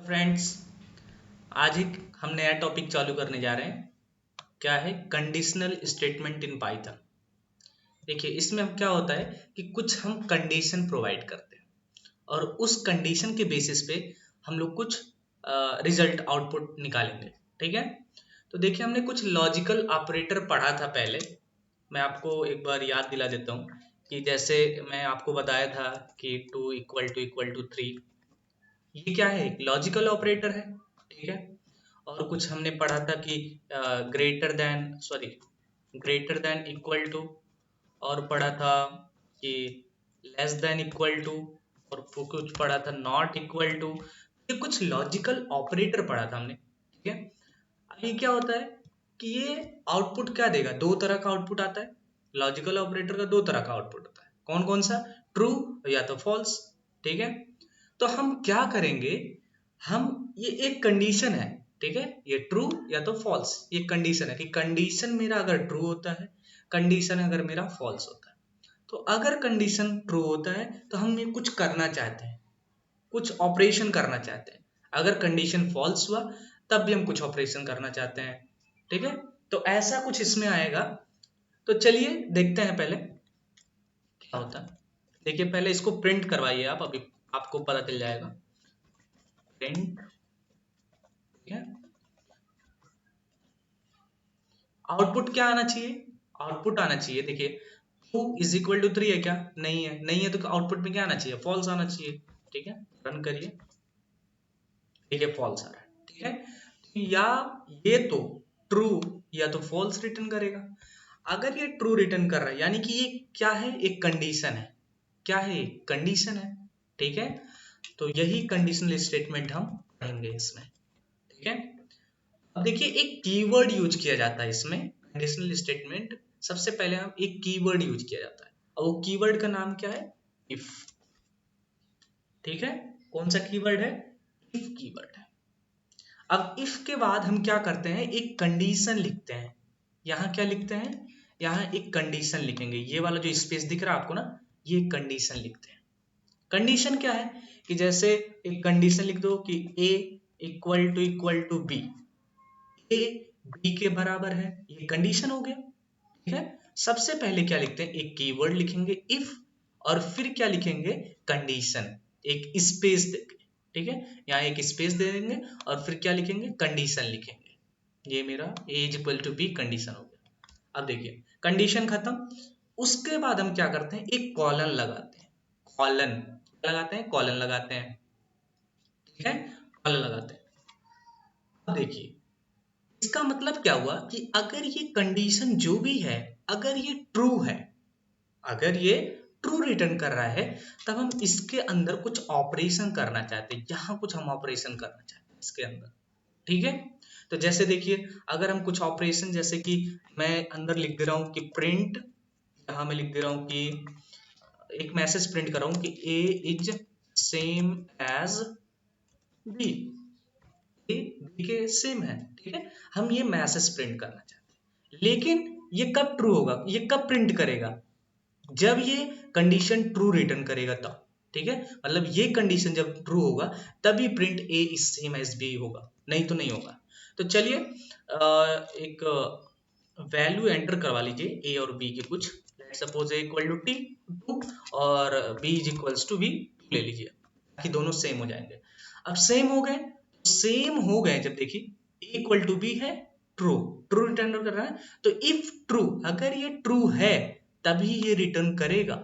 Friends, आज एक हम नया टॉपिक चालू करने जा रहे हैं। क्या है? Conditional statement in Python. देखिए, इसमें हम क्या होता है कि कुछ हम कंडीशन प्रोवाइड करते हैं और उस कंडीशन के बेसिस पे हम लोग कुछ रिजल्ट आउटपुट निकालेंगे। ठीक है। तो देखिए, हमने कुछ लॉजिकल ऑपरेटर पढ़ा था पहले। मैं आपको एक बार याद दिला देता हूँ कि जैसे मैं आपको बताया था कि 2 = 3, ये क्या है? एक लॉजिकल ऑपरेटर है। ठीक है। और कुछ हमने पढ़ा था कि ग्रेटर देन इक्वल टू, और पढ़ा था कि लेस देन इक्वल टू, और कुछ पढ़ा था नॉट इक्वल टू। ये कुछ लॉजिकल ऑपरेटर पढ़ा था हमने। ठीक है। अब ये क्या होता है कि ये आउटपुट क्या देगा? दो तरह का आउटपुट आता है। लॉजिकल ऑपरेटर का दो तरह का आउटपुट होता है। कौन कौन सा? ट्रू या तो फॉल्स। ठीक है। तो हम क्या करेंगे, हम ये एक कंडीशन है। ठीक है। ये ट्रू या तो फॉल्स, ये कंडीशन है कि कंडीशन मेरा अगर ट्रू होता है, कंडीशन अगर मेरा फॉल्स होता है। तो अगर कंडीशन ट्रू होता है तो हम ये कुछ करना चाहते हैं, कुछ ऑपरेशन करना चाहते हैं। अगर कंडीशन फॉल्स हुआ तब भी हम कुछ ऑपरेशन करना चाहते हैं। ठीक है। तो ऐसा कुछ इसमें आएगा। तो चलिए देखते हैं पहले क्या होता है। देखिए, पहले इसको प्रिंट करवाइए आप, अभी आपको पता चल जाएगा। प्रिंट। ठीक है। आउटपुट क्या आना चाहिए? आउटपुट आना चाहिए, देखिए 2 = 3 है क्या? नहीं है। नहीं है तो आउटपुट में क्या आना चाहिए? फॉल्स आना चाहिए। ठीक है। रन करिए। देखिए, फॉल्स आ रहा है। ठीक है। तो या ये तो ट्रू या तो फॉल्स रिटर्न करेगा। अगर ये ट्रू रिटर्न कर रहा है यानी कि ये क्या है? एक कंडीशन है। क्या है? कंडीशन है। ठीक है। तो यही कंडीशनल स्टेटमेंट हम पढ़ेंगे इसमें। ठीक है। अब देखिए, एक कीवर्ड यूज किया जाता है इसमें कंडीशनल स्टेटमेंट। सबसे पहले हम एक कीवर्ड यूज किया जाता है और वो कीवर्ड का नाम क्या है? इफ। ठीक है। कौन सा कीवर्ड है? इफ कीवर्ड है। अब इफ के बाद हम क्या करते हैं? एक कंडीशन लिखते हैं। यहां क्या लिखते हैं? यहां एक कंडीशन लिखेंगे। ये वाला जो स्पेस दिख रहा है आपको ना, ये कंडीशन लिखते हैं। कंडीशन क्या है कि जैसे एक कंडीशन लिख दो कि a = b, ए बी के बराबर है। ये कंडीशन हो गया। ठीक है। सबसे पहले क्या लिखते हैं? एक कीवर्ड लिखेंगे इफ, और फिर क्या लिखेंगे? कंडीशन। एक स्पेस देंगे। ठीक है। यहाँ एक स्पेस दे देंगे और फिर क्या लिखेंगे? कंडीशन लिखेंगे। ये मेरा a = b कंडीशन हो गया। अब देखिए, कंडीशन खत्म। उसके बाद हम क्या करते हैं? एक कॉलन लगाते हैं। कॉलन लगाते हैं, कॉलन लगाते हैं। ठीक है। कॉलन लगाते हैं। अब देखिए, इसका मतलब क्या हुआ कि अगर ये कंडीशन जो भी है, अगर ये ट्रू है, अगर ये ट्रू रिटर्न कर रहा है, तब हम इसके अंदर कुछ ऑपरेशन करना चाहते हैं। यहां कुछ हम ऑपरेशन करना चाहते हैं इसके अंदर। ठीक है। तो जैसे देखिए, अगर हम कुछ ऑपरेशन, जैसे कि मैं अंदर लिख दे रहा हूं कि प्रिंट, यहां मैं लिख दे रहा हूं कि एक मैसेज प्रिंट कर रहा हूं कि A is same as B. A B के सेम है। ठीक है। हम ये मैसेज प्रिंट करना चाहते हैं, लेकिन ये कब ट्रू होगा? ये कब प्रिंट करेगा? जब ये कंडीशन ट्रू रिटर्न करेगा तब। ठीक है। मतलब ये कंडीशन जब ट्रू होगा तभी print A is same as B होगा, नहीं तो नहीं होगा। तो चलिए एक वैल्यू एंटर करवा लीजिए ए और बी के कुछ। सपोज ए = टी 2 और बी = बी ले लीजिए, ताकि दोनों सेम हो जाएंगे। अब सेम हो गए, सेम हो गए जब देखिए ए = बी है, ट्रू, ट्रू रिटर्न कर रहा है। तो इफ ट्रू, अगर ये ट्रू है तभी ये रिटर्न करेगा।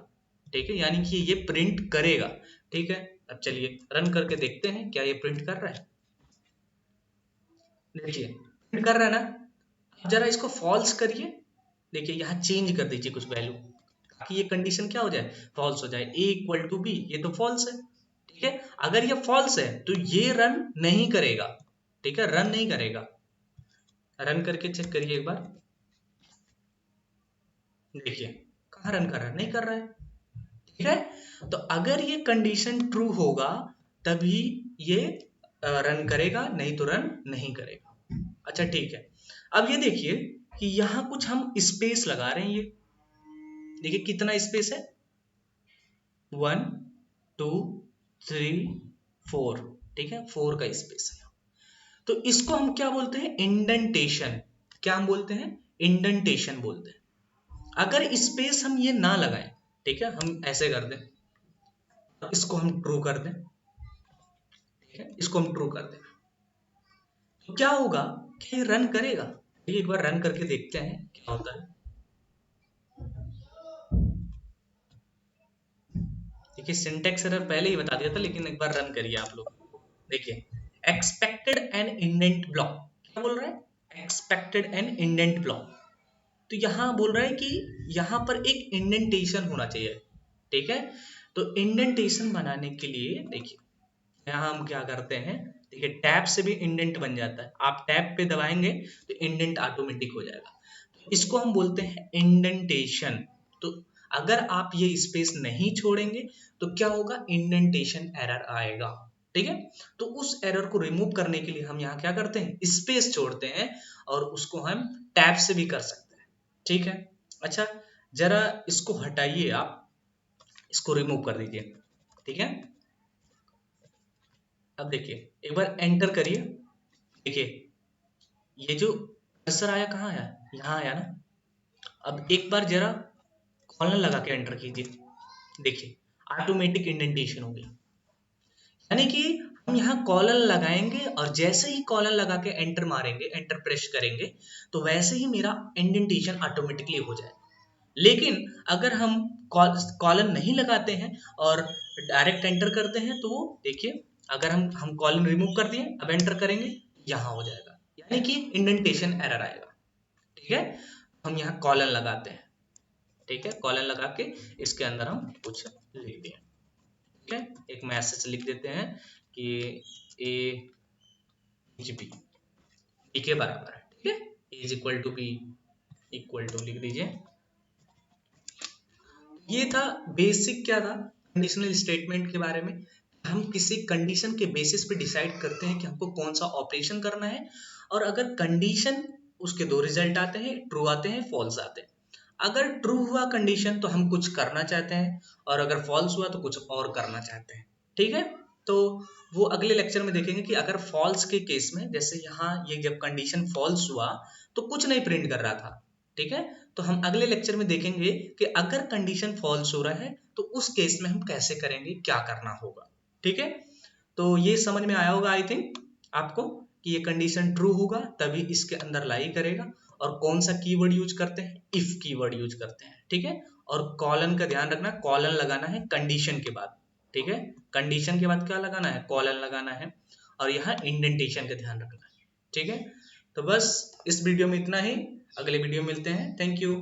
ठीक है। यानी कि ये प्रिंट करेगा। ठीक है। अब चलिए रन करके देखते हैं क्या ये प्रिंट कर रहा है। देखिए, प्रिंट कर रहा है ना। जरा इसको फॉल्स करिए। देखिए, यहाँ चेंज कर दीजिए कुछ वैल्यू, ताकि ये कंडीशन क्या हो जाए? फॉल्स हो जाए। ए = बी, ये तो फॉल्स है। ठीक है। अगर ये फॉल्स है तो ये रन नहीं करेगा। ठीक है। रन नहीं करेगा। रन करके चेक करिए एक बार। देखिए, कहाँ रन कर रहा है? नहीं कर रहा है। ठीक है। तो अगर ये कंडीशन ट्रू होगा तभी ये रन करेगा, नहीं तो रन नहीं करेगा। अच्छा, ठीक है। अब ये देखिए कि यहां कुछ हम स्पेस लगा रहे हैं। ये देखिए कितना स्पेस है? 1 2 3 4। ठीक है, 4 का स्पेस है। तो इसको हम क्या बोलते हैं, इंडेंटेशन। क्या हम बोलते हैं, इंडेंटेशन बोलते हैं। अगर स्पेस हम ये ना लगाएं, ठीक है, हम ऐसे कर दें, इसको हम ट्रू कर दें, ठीक है, इसको हम ट्रू कर दें, तो क्या होगा कि रन करेगा। एक बार रन करके देखते हैं क्या होता है। देखिए सिंटेक्स एरर पहले ही बता दिया था, लेकिन एक बार रन करिए आप लोग। देखिए एक्सपेक्टेड एन इंडेंट ब्लॉक, क्या बोल रहा है, एक्सपेक्टेड एन इंडेंट ब्लॉक। तो यहां बोल रहा है कि यहां पर एक इंडेंटेशन होना चाहिए, ठीक है। तो इंडेंटेशन बनाने के लिए देखिए यहाँ हम क्या करते हैं, देखिए टैब से भी इंडेंट बन जाता है, आप टैब पे दबाएंगे तो इंडेंट ऑटोमेटिक हो जाएगा। इसको हम बोलते हैं इंडेंटेशन। तो अगर आप ये स्पेस नहीं छोड़ेंगे तो क्या होगा, इंडेंटेशन एरर आएगा, ठीक है। तो उस एरर को रिमूव करने के लिए हम यहाँ क्या करते हैं, स्पेस छोड़ते हैं, और उसको हम टैब से भी कर सकते हैं, ठीक है। अच्छा जरा इसको हटाइए, आप इसको रिमूव कर दीजिए, ठीक है। अब देखिए एक बार एंटर करिए, देखिए ये जो कर्सर आया कहाँ आया, यहाँ आया ना। अब एक बार जरा कॉलन लगा के एंटर कीजिए, देखिए ऑटोमेटिक इंडेंटेशन हो गया। यानी कि हम यहाँ कॉलन लगाएंगे और जैसे ही कॉलन लगा के एंटर मारेंगे, एंटर प्रेस करेंगे, तो वैसे ही मेरा इंडेंटेशन ऑटोमेटिकली हो जाएगा। लेकिन अगर हम कॉलन नहीं लगाते हैं और डायरेक्ट एंटर करते हैं, तो वो देखिए अगर हम कॉलन रिमूव कर दिए, अब एंटर करेंगे, यहाँ हो जाएगा, यानी कि इंडेंटेशन एरर आएगा, ठीक है। हम यहाँ कॉलन लगाते हैं, ठीक है, कॉलन लगा के इसके अंदर हम कुछ लिख दें, ठीक है, एक मैसेज लिख देते हैं कि ए एच बी के बराबर है, ठीक है, is equal to B equal to लिख दीजिए। ये था बेसिक, क्या था, कंडीशनल स्टेटमेंट के बारे में। हम किसी कंडीशन के बेसिस पे डिसाइड करते हैं कि हमको कौन सा ऑपरेशन करना है, और अगर कंडीशन, उसके दो रिजल्ट आते हैं, ट्रू आते हैं, फॉल्स आते हैं। अगर ट्रू हुआ कंडीशन तो हम कुछ करना चाहते हैं, और अगर फॉल्स हुआ तो कुछ और करना चाहते हैं, ठीक है। तो वो अगले लेक्चर में देखेंगे कि अगर फॉल्स के केस में, जैसे यहाँ ये जब कंडीशन फॉल्स हुआ तो कुछ नहीं प्रिंट कर रहा था, ठीक है। तो हम अगले लेक्चर में देखेंगे कि अगर कंडीशन फॉल्स हो रहा है तो उस केस में हम कैसे करेंगे, क्या करना होगा, ठीक है। तो ये समझ में आया होगा आई थिंक आपको, कि ये कंडीशन ट्रू होगा तभी इसके अंदर लाई करेगा, और कौन सा कीवर्ड यूज करते हैं, इफ कीवर्ड यूज करते हैं, ठीक है। और कॉलन का ध्यान रखना, कॉलन लगाना है कंडीशन के बाद, ठीक है, कंडीशन के बाद क्या लगाना है, कॉलन लगाना है, और यहाँ इंडेंटेशन का ध्यान रखना है, ठीक है। तो बस इस वीडियो में इतना ही, अगले वीडियो में मिलते हैं, थैंक यू।